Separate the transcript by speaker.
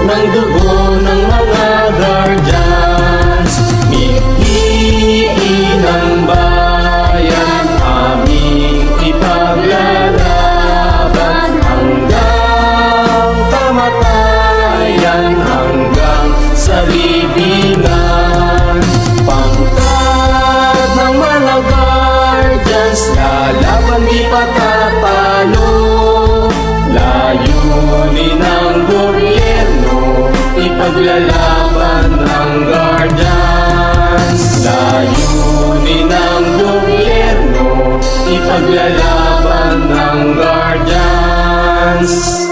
Speaker 1: ng dugo ng mga guardians. Mithiin ng bayan, aming ipaglalaban hanggang kamatayan, hanggang sa libingan. Pangkat ng mga guardians, lalaban di patatalo. Layunin ng gobyerno, ipaglalaban ng guardians. Layunin ng gobyerno, ipaglalaban ng guardians.